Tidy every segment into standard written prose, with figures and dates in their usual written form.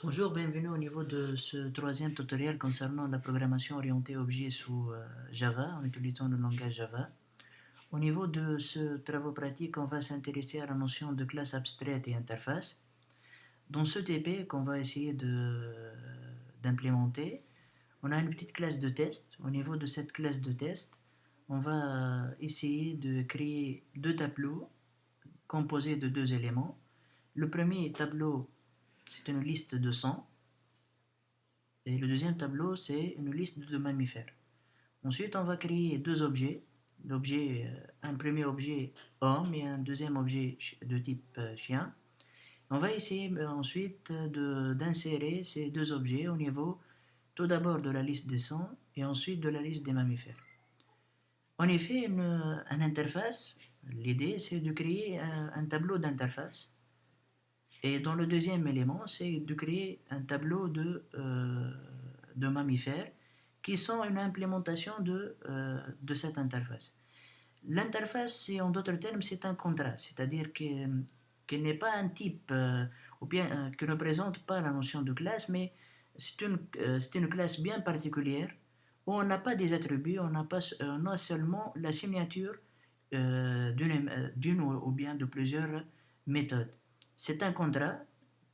Bonjour, bienvenue au niveau de ce troisième tutoriel concernant la programmation orientée objet sous Java, en utilisant le langage Java. Au niveau de ce travail pratique, on va s'intéresser à la notion de classe abstraite et interface. Dans ce TP qu'on va essayer d'implémenter, on a une petite classe de test. Au niveau de cette classe de test, on va essayer de créer deux tableaux composés de deux éléments. Le premier tableau, c'est une liste de sons. Et le deuxième tableau, c'est une liste de mammifères. Ensuite, on va créer deux objets. Un premier objet homme et un deuxième objet de type chien. On va essayer ensuite d'insérer ces deux objets au niveau tout d'abord de la liste des sons et ensuite de la liste des mammifères. On y fait une interface. L'idée, c'est de créer un tableau d'interface. Et dans le deuxième élément, c'est de créer un tableau de mammifères qui sont une implémentation de cette interface. L'interface, en d'autres termes, c'est un contrat, c'est-à-dire qu'elle n'est pas un type, ou bien que ne présente pas la notion de classe, mais c'est une classe bien particulière où on n'a pas des attributs, on a seulement la signature d'une ou bien de plusieurs méthodes. C'est un contrat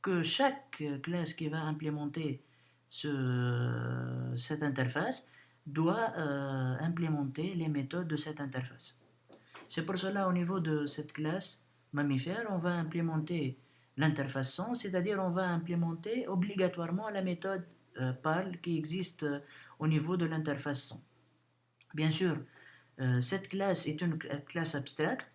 que chaque classe qui va implémenter cette interface doit implémenter les méthodes de cette interface. C'est pour cela, au niveau de cette classe mammifère, on va implémenter l'interface son, c'est-à-dire on va implémenter obligatoirement la méthode parle qui existe au niveau de l'interface son. Bien sûr, cette classe est une classe abstraite,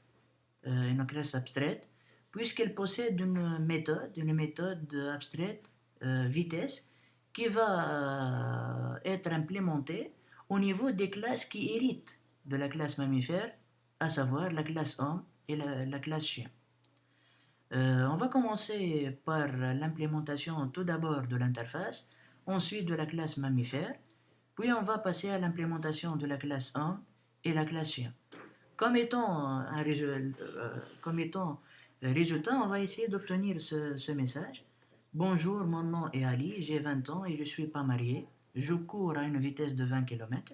puisqu'elle possède une méthode abstraite vitesse qui va être implémentée au niveau des classes qui héritent de la classe mammifère, à savoir la classe homme et la classe chien. On va commencer par l'implémentation tout d'abord de l'interface, ensuite de la classe mammifère, puis on va passer à l'implémentation de la classe homme et la classe chien. Comme étant résultat, on va essayer d'obtenir ce message. Bonjour, mon nom est Ali, j'ai 20 ans et je ne suis pas marié. Je cours à une vitesse de 20 km.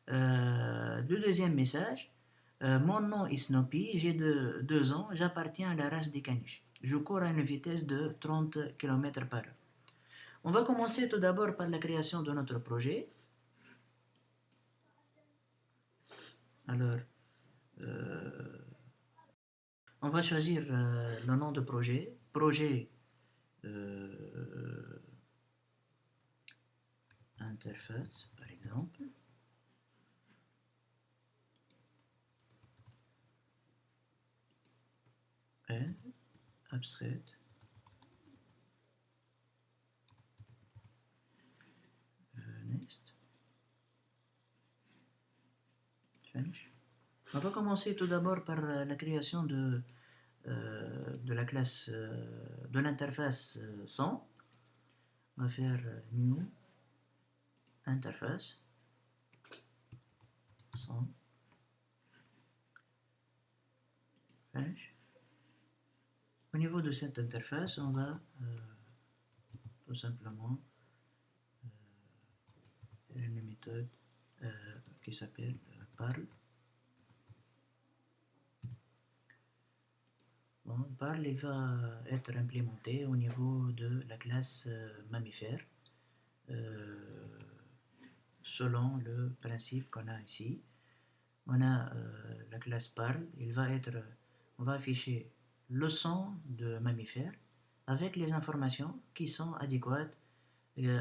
Le deuxième message, mon nom est Snoopy, j'ai 2 ans, j'appartiens à la race des caniches. Je cours à une vitesse de 30 km par heure. On va commencer tout d'abord par la création de notre projet. Alors, on va choisir le nom de projet. Projet interface, par exemple. Et abstract. Next. Finish. On va commencer tout d'abord par la création de la classe de l'interface son. On va faire new interface son. Finish. Au niveau de cette interface, on va tout simplement faire une méthode qui s'appelle parle. Bon, parle il va être implémenté au niveau de la classe mammifère selon le principe qu'on a ici. On a la classe parle, on va afficher le son de mammifère avec les informations qui sont adéquates,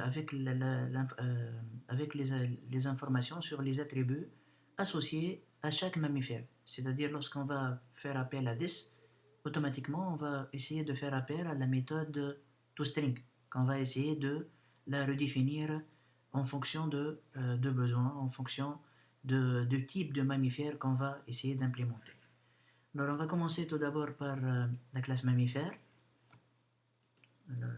avec les informations sur les attributs associés à chaque mammifère. C'est-à-dire lorsqu'on va faire appel à this, automatiquement on va essayer de faire appel à la méthode toString, qu'on va essayer de la redéfinir en fonction de besoins, en fonction de type de mammifère qu'on va essayer d'implémenter. Alors on va commencer tout d'abord par la classe mammifère. Alors,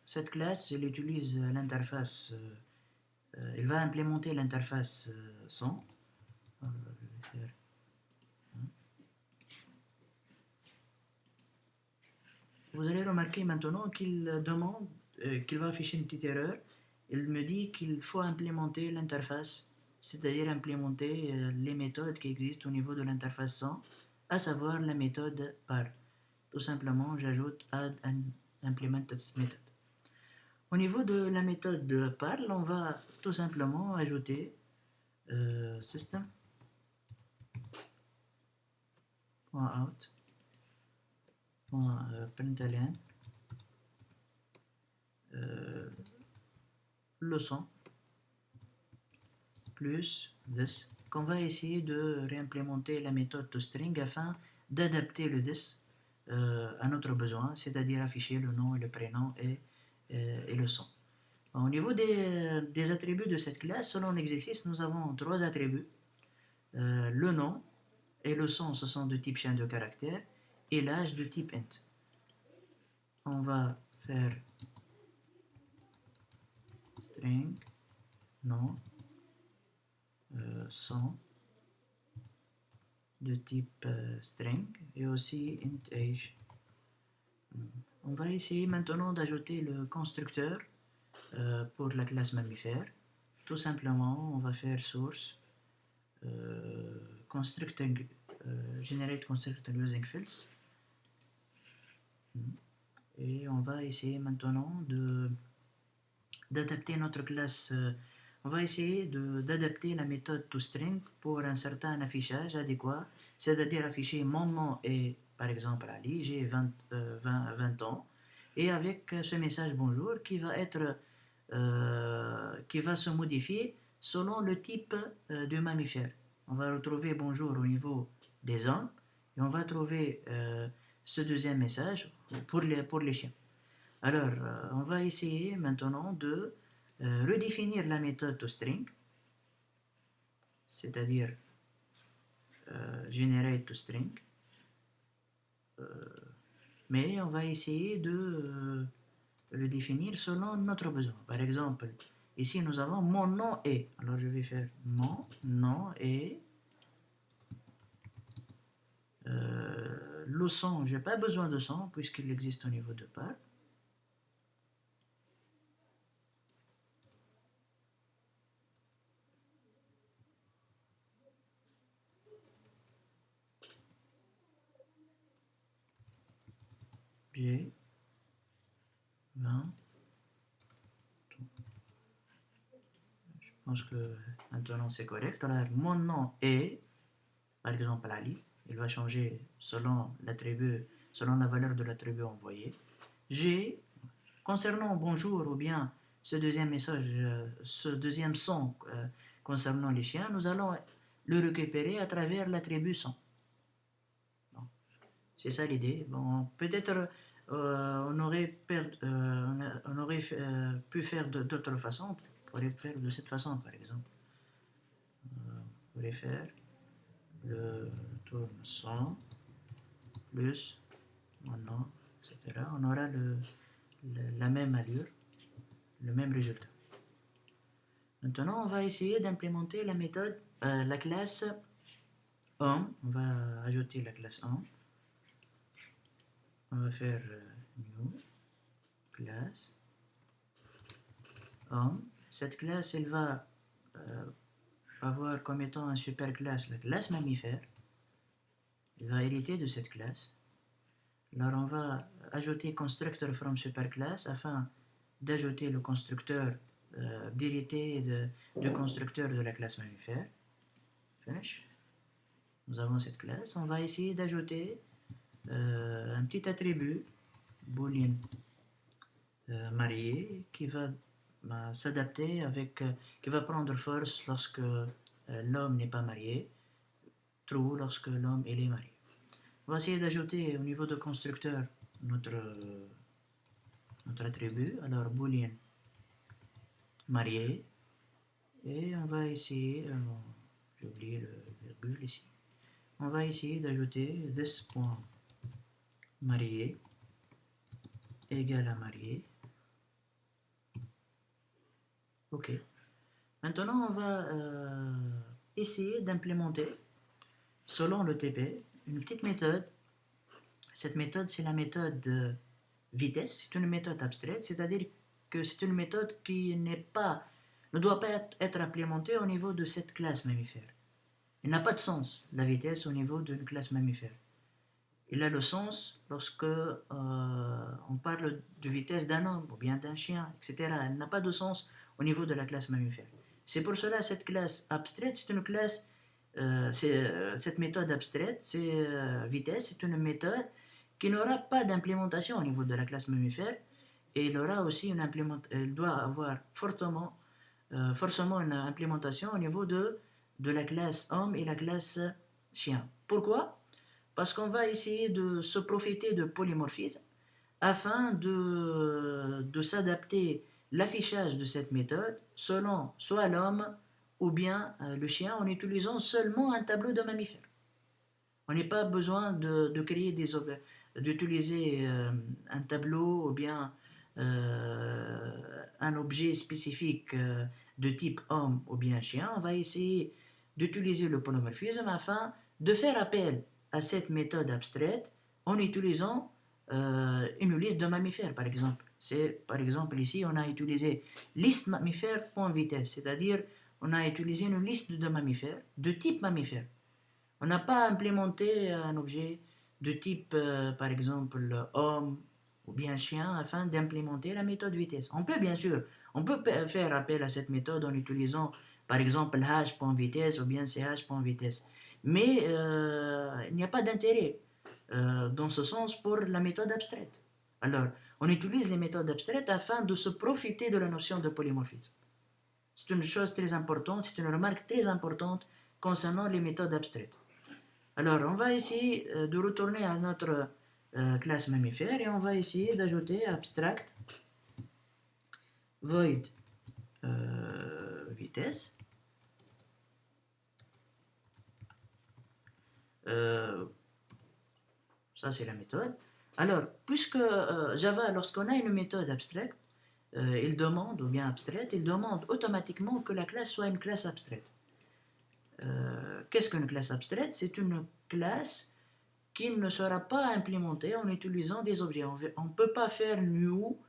cette classe, elle utilise l'interface, elle va implémenter l'interface son. Alors, je vais faire vous allez remarquer maintenant qu'il demande, qu'il va afficher une petite erreur. Il me dit qu'il faut implémenter l'interface, c'est-à-dire implémenter les méthodes qui existent au niveau de l'interface 100, à savoir la méthode par. Tout simplement, j'ajoute add and implement this method. Au niveau de la méthode de parl, on va tout simplement ajouter system.out.println leçon plus this, qu'on va essayer de réimplémenter la méthode toString afin d'adapter le this à notre besoin, c'est-à-dire afficher le nom et le prénom et le son. Au niveau des attributs de cette classe, selon l'exercice, nous avons 3 attributs. Le nom et le son, ce sont de type chaîne de caractères, et l'âge de type int. On va faire string, nom, son de type string, et aussi int age. On va essayer maintenant d'ajouter le constructeur pour la classe mammifère. Tout simplement, on va faire source constructing generate constructor using fields, et on va essayer maintenant d'adapter notre classe. On va essayer d'adapter la méthode toString pour un certain affichage adéquat, c'est-à-dire afficher mon nom est par exemple Ali, j'ai 20 ans, et avec ce message bonjour qui va se modifier selon le type de mammifère. On va retrouver bonjour au niveau des hommes, et on va trouver ce deuxième message pour les chiens. Alors, on va essayer maintenant de redéfinir la méthode toString, c'est-à-dire generate toString, mais on va essayer de le définir selon notre besoin. Par exemple, ici nous avons mon nom est. Alors je vais faire mon nom est. Le son, je n'ai pas besoin de son puisqu'il existe au niveau de parl. J'ai 20. Je pense que maintenant c'est correct. Alors mon nom est, par exemple Ali, il va changer selon l'attribut, selon la valeur de l'attribut envoyé. J'ai, concernant bonjour ou bien ce deuxième message, ce deuxième son concernant les chiens, nous allons le récupérer à travers l'attribut son. C'est ça l'idée. Bon, peut-être on aurait pu faire d'autres façons. On pourrait faire de cette façon, par exemple. On pourrait faire le tourne son plus mon nom, etc. On aura la même allure, le même résultat. Maintenant, on va essayer d'implémenter la méthode, la classe homme. On va ajouter la classe homme. On va faire new class homme. Cette classe, elle va avoir comme étant un super classe la classe mammifère. Elle va hériter de cette classe. Alors on va ajouter constructor from superclass afin d'ajouter le constructeur d'hériter de constructeur de la classe mammifère. Finish. Nous avons cette classe. On va essayer d'ajouter un petit attribut boolean marié qui va s'adapter avec, qui va prendre false lorsque l'homme n'est pas marié, true lorsque l'homme est marié. On va essayer d'ajouter au niveau de constructeur notre attribut, alors boolean marié, et on va essayer, j'ai oublié le virgule ici, on va essayer d'ajouter this.marié égale à marié. Ok. Maintenant, on va essayer d'implémenter, selon le TP, une petite méthode. Cette méthode, c'est la méthode vitesse, c'est une méthode abstraite, c'est-à-dire que c'est une méthode qui ne doit pas être implémentée au niveau de cette classe mammifère. Il n'a pas de sens, la vitesse au niveau d'une classe mammifère. Il a le sens lorsque on parle de vitesse d'un homme ou bien d'un chien, etc. Elle n'a pas de sens au niveau de la classe mammifère. C'est pour cela cette classe abstraite, c'est une classe, cette méthode abstraite, c'est vitesse, c'est une méthode qui n'aura pas d'implémentation au niveau de la classe mammifère et il aura aussi elle doit avoir forcément une implémentation au niveau de la classe homme et la classe chien. Pourquoi? Parce qu'on va essayer de se profiter de polymorphisme afin de s'adapter l'affichage de cette méthode selon soit l'homme ou bien le chien en utilisant seulement un tableau de mammifères. On n'a pas besoin de créer d'utiliser un tableau ou bien un objet spécifique de type homme ou bien chien. On va essayer d'utiliser le polymorphisme afin de faire appel à cette méthode abstraite en utilisant une liste de mammifères, par exemple. Par exemple, ici, on a utilisé liste mammifère point vitesse, c'est-à-dire on a utilisé une liste de mammifères de type mammifère. On n'a pas implémenté un objet de type, par exemple, homme ou bien chien afin d'implémenter la méthode vitesse. On peut bien sûr, on peut faire appel à cette méthode en utilisant, par exemple, h.vitesse ou bien ch.vitesse. Mais il n'y a pas d'intérêt dans ce sens pour la méthode abstraite. Alors, on utilise les méthodes abstraites afin de se profiter de la notion de polymorphisme. C'est une chose très importante, c'est une remarque très importante concernant les méthodes abstraites. Alors, on va essayer de retourner à notre classe mammifère et on va essayer d'ajouter abstract void vitesse. Ça, c'est la méthode. Alors, puisque Java, lorsqu'on a une méthode abstraite, il demande, ou bien abstraite, il demande automatiquement que la classe soit une classe abstraite. Qu'est-ce qu'une classe abstraite? C'est une classe qui ne sera pas implémentée en utilisant des objets. On ne peut pas faire new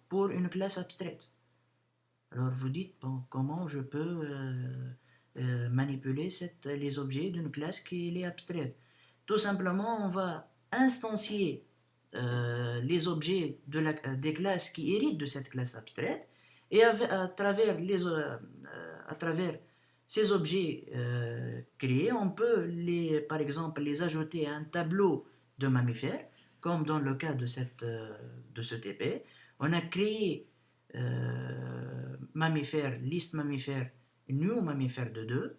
pour une classe abstraite. Alors vous dites, bon, comment je peux manipuler les objets d'une classe qui est abstraite? Tout simplement, on va instancier les objets des classes qui héritent de cette classe abstraite et à travers ces objets créés, on peut par exemple les ajouter à un tableau de mammifères, comme dans le cas de ce TP. On a créé liste mammifère, new mammifère de 2,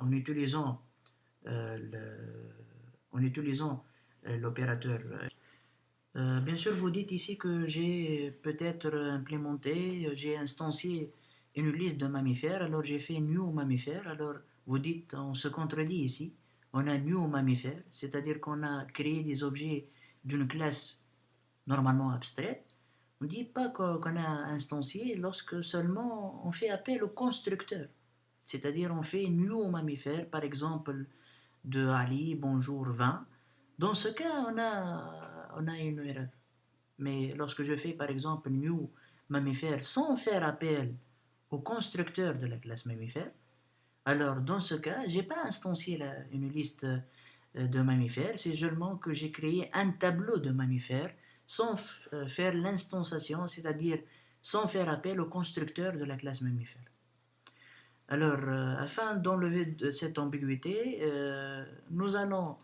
en utilisant l'opérateur. Bien sûr, vous dites ici que j'ai peut-être j'ai instancié une liste de mammifères, alors j'ai fait new mammifère, alors vous dites, on se contredit ici, on a new mammifère, c'est-à-dire qu'on a créé des objets d'une classe normalement abstraite. On ne dit pas qu'on a instancié lorsque seulement on fait appel au constructeur, c'est-à-dire on fait new mammifère, par exemple de Ali, bonjour 20. Dans ce cas, on a une erreur. Mais lorsque je fais par exemple new mammifère sans faire appel au constructeur de la classe mammifère, alors dans ce cas, je n'ai pas instancié une liste de mammifères, c'est seulement que j'ai créé un tableau de mammifères sans faire l'instanciation, c'est-à-dire sans faire appel au constructeur de la classe mammifère. Alors, afin d'enlever cette ambiguïté, nous allons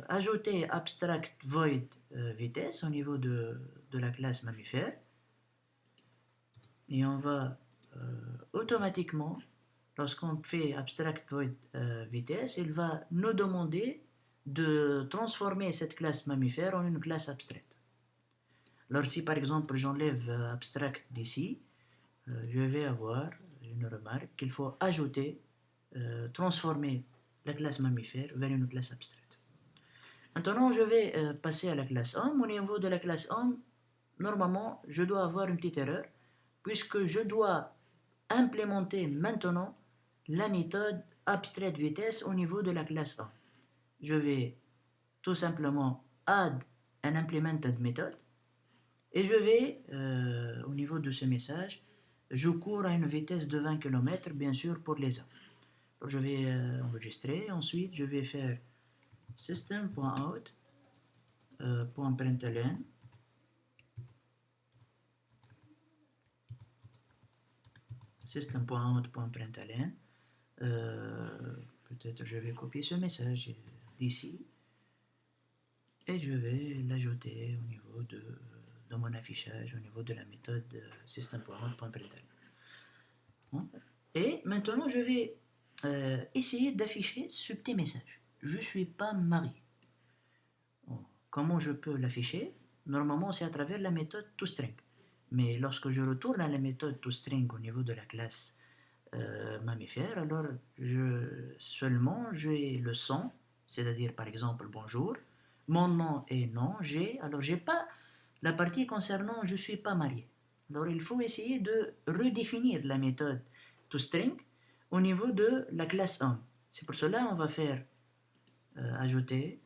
ajouter abstract void vitesse au niveau de la classe mammifère. Et on va automatiquement, lorsqu'on fait abstract void vitesse, il va nous demander de transformer cette classe mammifère en une classe abstraite. Alors si par exemple j'enlève abstract d'ici, je vais avoir une remarque qu'il faut ajouter, transformer la classe mammifère vers une classe abstraite. Maintenant, je vais passer à la classe homme. Au niveau de la classe homme, normalement, je dois avoir une petite erreur, puisque je dois implémenter maintenant la méthode abstract vitesse au niveau de la classe homme. Je vais tout simplement add an implemented method et je vais, au niveau de ce message, je cours à une vitesse de 20 km, bien sûr, pour les A. Alors, je vais enregistrer, ensuite je vais faire system.out .println system.out.println peut-être je vais copier ce message d'ici et je vais l'ajouter au niveau de mon affichage, au niveau de la méthode system.out.println. Et maintenant je vais essayer d'afficher ce petit message. Je ne suis pas marié. Comment je peux l'afficher? Normalement, c'est à travers la méthode toString. Mais lorsque je retourne à la méthode toString au niveau de la classe mammifère, alors seulement j'ai le son, c'est-à-dire par exemple bonjour, mon nom est non, alors j'ai pas la partie concernant je suis pas marié. Alors il faut essayer de redéfinir la méthode toString au niveau de la classe homme. C'est pour cela on va faire ajouter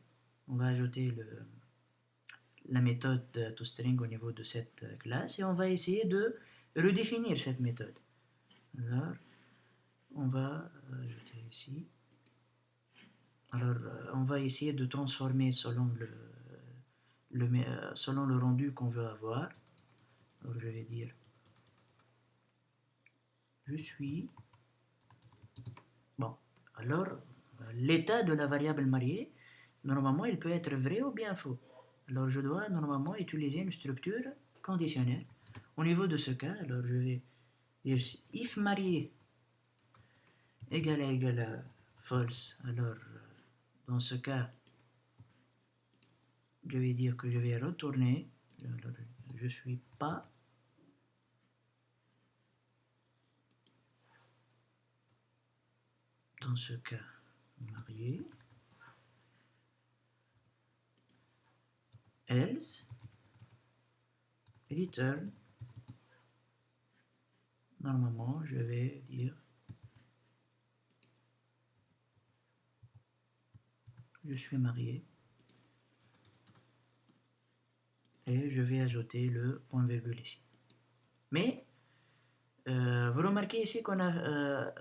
la méthode toString au niveau de cette classe et on va essayer de redéfinir cette méthode. Alors, on va ajouter ici. Alors, on va essayer de transformer selon le rendu qu'on veut avoir. Alors, je vais dire je suis. Bon, alors, l'état de la variable mariée, normalement, il peut être vrai ou bien faux. Alors, je dois normalement utiliser une structure conditionnelle. Au niveau de ce cas, alors je vais dire if marié égale à false, alors dans ce cas, je vais dire que je vais retourner, alors, je ne suis pas dans ce cas marié, else, return, normalement je vais dire je suis marié et je vais ajouter le point virgule ici. Mais vous remarquez ici qu'on a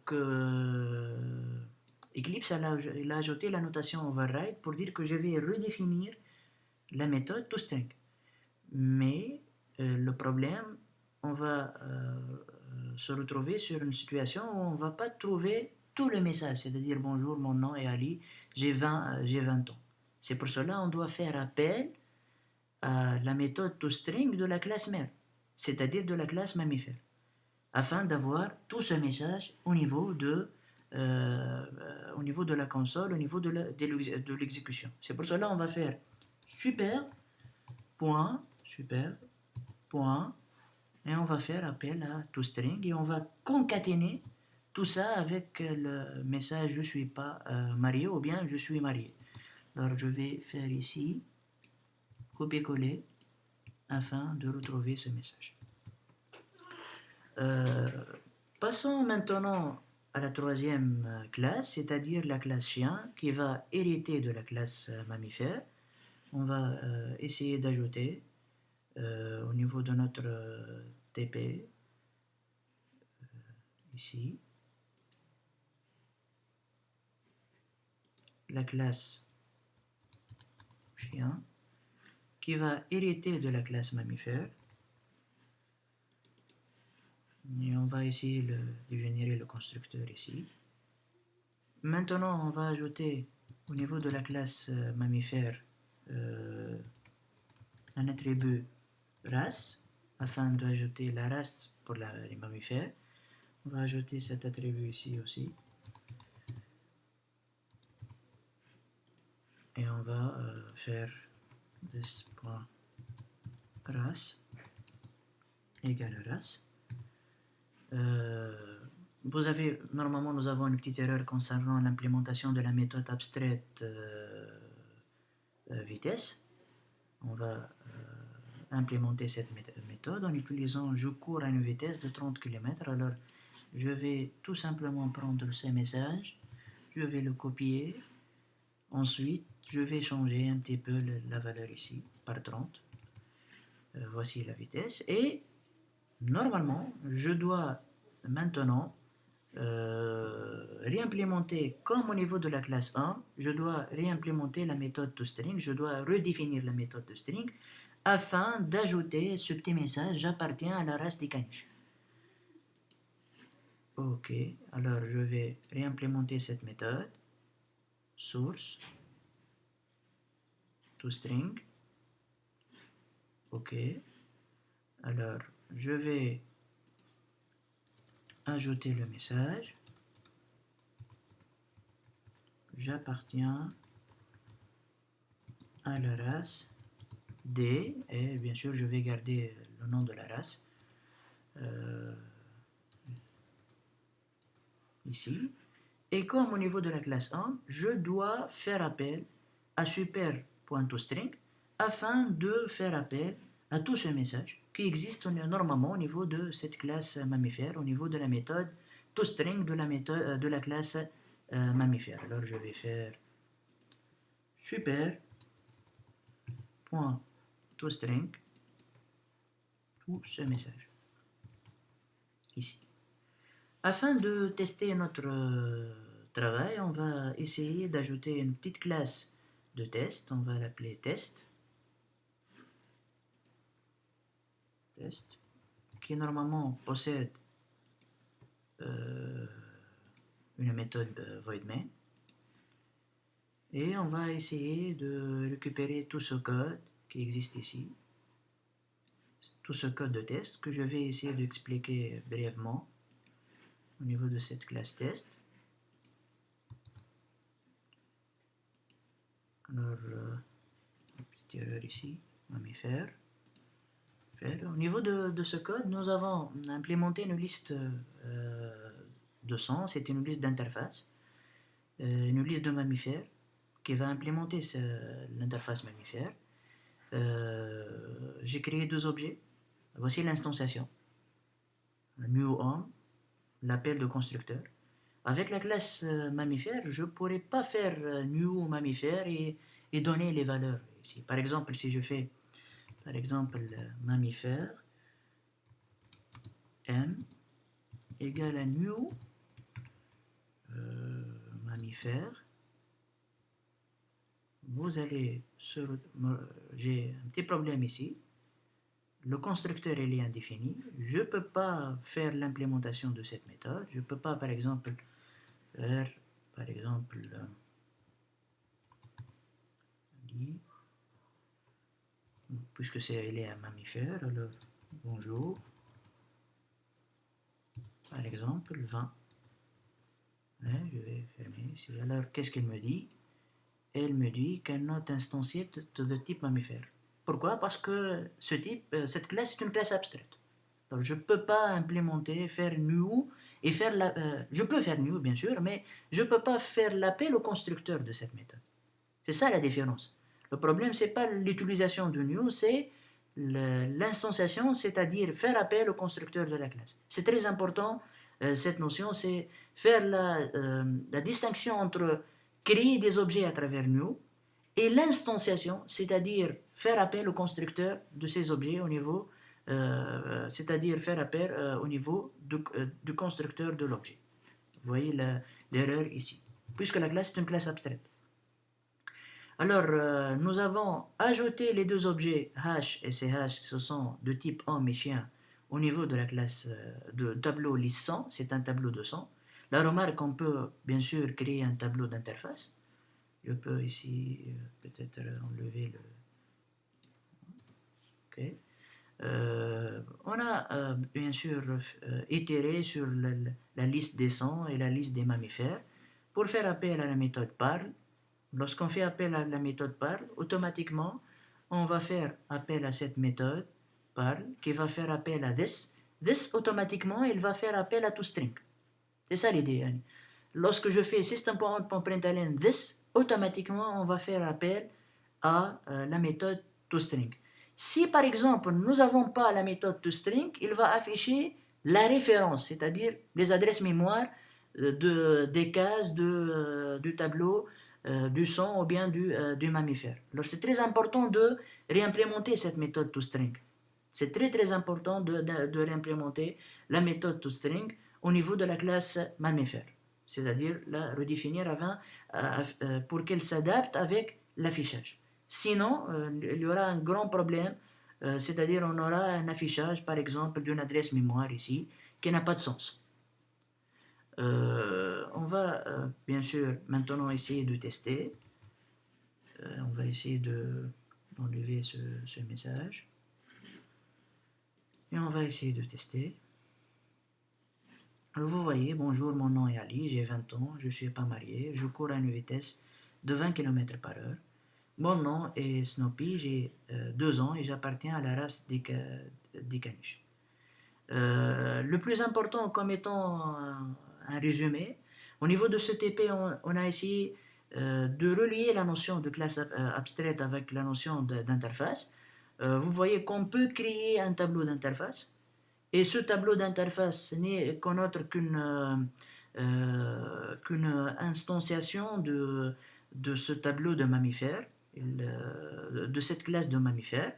que Eclipse il a ajouté la notation override pour dire que je vais redéfinir la méthode toString. Mais le problème, on va se retrouver sur une situation où on ne va pas trouver tout le message, c'est-à-dire bonjour, mon nom est Ali, j'ai 20 ans. C'est pour cela qu'on doit faire appel à la méthode toString de la classe mère, c'est-à-dire de la classe mammifère, afin d'avoir tout ce message au niveau de la console, au niveau de l'exécution. C'est pour cela qu'on va faire super, et on va faire appel à toString et on va concaténer tout ça avec le message je suis pas marié ou bien je suis marié. Alors je vais faire ici copier-coller afin de retrouver ce message. Passons maintenant à la troisième classe, c'est-à-dire la classe chien qui va hériter de la classe mammifère. On va essayer d'ajouter au niveau de notre TP ici la classe chien qui va hériter de la classe mammifère et on va essayer de générer le constructeur ici. Maintenant on va ajouter au niveau de la classe mammifère un attribut race afin d'ajouter la race pour les mammifères. On va ajouter cet attribut ici aussi et on va faire this.race égale race. Normalement nous avons une petite erreur concernant l'implémentation de la méthode abstraite vitesse. On va implémenter cette méthode en utilisant je cours à une vitesse de 30 km. Alors je vais tout simplement prendre ce message, je vais le copier Ensuite, je vais changer un petit peu la valeur ici par 30. Voici la vitesse. Et normalement, je dois maintenant réimplémenter, comme au niveau de la classe 1, je dois réimplémenter la méthode toString, je dois redéfinir la méthode toString afin d'ajouter ce petit message « J'appartiens à la race des caniches ». Ok, alors je vais réimplémenter cette méthode, source, toString, ok, alors je vais ajouter le message, j'appartiens à la race D, et bien sûr je vais garder le nom de la race ici. Et comme au niveau de la classe 1, je dois faire appel à super.toString afin de faire appel à tout ce message qui existe normalement au niveau de cette classe mammifère, au niveau de la méthode toString de la classe mammifère. Alors je vais faire super.toString tout ce message ici. Afin de tester notre travail, on va essayer d'ajouter une petite classe de test. On va l'appeler test, qui normalement possède une méthode voidMain. Et on va essayer de récupérer tout ce code qui existe ici, tout ce code de test que je vais essayer d'expliquer brièvement au niveau de cette classe test. Alors, une petite erreur ici, mammifère. Au niveau de ce code, nous avons implémenté une liste de sons, c'est une liste d'interface, une liste de mammifères qui va implémenter l'interface mammifère. J'ai créé deux objets. Voici l'instanciation, new_on, l'appel de constructeur. Avec la classe mammifère, je ne pourrais pas faire new mammifère et donner les valeurs ici. Par exemple, si je fais par exemple mammifère m égale à new mammifère, vous allez j'ai un petit problème ici. Le constructeur est indéfini. Je ne peux pas faire l'implémentation de cette méthode. Je ne peux pas, par exemple, faire, par exemple, puisque elle est un mammifère, alors bonjour, par exemple, 20. Je vais fermer ici. Alors, qu'est-ce qu'elle me dit? Elle me dit qu'elle note instanciée de type mammifère. Pourquoi? Parce que cette classe est une classe abstraite. Donc je ne peux pas implémenter, faire new et faire je peux faire new bien sûr, mais je ne peux pas faire l'appel au constructeur de cette méthode. C'est ça la différence. Le problème, ce n'est pas l'utilisation de new, c'est l'instanciation, c'est-à-dire faire appel au constructeur de la classe. C'est très important, cette notion, c'est faire la distinction entre créer des objets à travers new et l'instanciation, c'est-à-dire faire appel au constructeur de ces objets au niveau, c'est-à-dire faire appel au niveau du constructeur de l'objet. Vous voyez l'erreur ici, puisque la classe est une classe abstraite. Alors, nous avons ajouté les deux objets hash et ch, ce sont de type homme et chien, au niveau de la classe de tableau liste 100, c'est un tableau de 100. La remarque, on peut bien sûr créer un tableau d'interface. Je peux ici peut-être enlever le... Ok. On a bien sûr itéré sur la liste des sons et la liste des mammifères pour faire appel à la méthode parle. Lorsqu'on fait appel à la méthode parle, automatiquement on va faire appel à cette méthode parle qui va faire appel à this. This, automatiquement, il va faire appel à toString. C'est ça l'idée. Lorsque je fais system.out.println this, automatiquement on va faire appel à la méthode toString. Si par exemple nous n'avons pas la méthode toString, il va afficher la référence, c'est-à-dire les adresses mémoire des cases du tableau du son ou bien du mammifère. Alors c'est très important de réimplémenter cette méthode toString. C'est très important de réimplémenter la méthode toString au niveau de la classe mammifère, c'est-à-dire la redéfinir avant pour qu'elle s'adapte avec l'affichage. Sinon, il y aura un grand problème, c'est-à-dire on aura un affichage par exemple d'une adresse mémoire ici qui n'a pas de sens. On va bien sûr maintenant essayer de tester. On va essayer d'enlever ce message. Et on va essayer de tester. Alors vous voyez, bonjour, mon nom est Ali, j'ai 20 ans, je ne suis pas marié, je cours à une vitesse de 20 km/h. Mon nom est Snoopy, j'ai 2 ans et j'appartiens à la race des caniches. Le plus important comme étant un résumé, au niveau de ce TP, on a essayé de relier la notion de classe abstraite avec la notion d'interface. Vous voyez qu'on peut créer un tableau d'interface, et ce tableau d'interface n'est qu'un autre qu'une instanciation de ce tableau de mammifère, de cette classe de mammifère.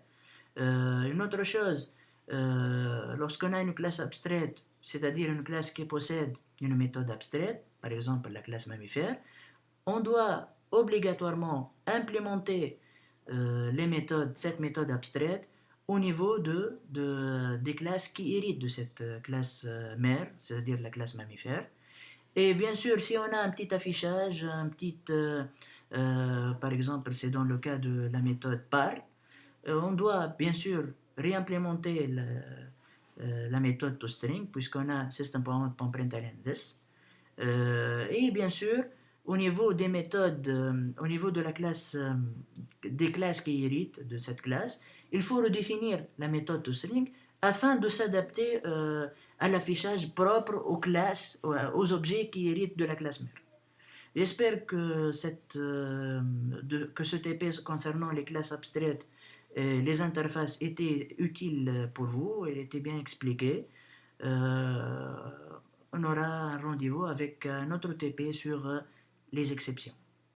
Une autre chose, lorsqu'on a une classe abstraite, c'est-à-dire une classe qui possède une méthode abstraite, par exemple la classe mammifère, on doit obligatoirement implémenter cette méthode abstraite au niveau des classes qui héritent de cette classe mère, c'est-à-dire la classe mammifère. Et bien sûr, si on a un petit affichage, par exemple, c'est dans le cas de la méthode par, on doit bien sûr réimplémenter la méthode toString puisqu'on a system.out.println this. Et bien sûr, au niveau des méthodes, au niveau de la classe, des classes qui héritent de cette classe, il faut redéfinir la méthode toString afin de s'adapter à l'affichage propre aux classes, aux objets qui héritent de la classe mère. J'espère que ce TP concernant les classes abstraites et les interfaces était utile pour vous, il était bien expliqué. On aura un rendez-vous avec un autre TP sur les exceptions.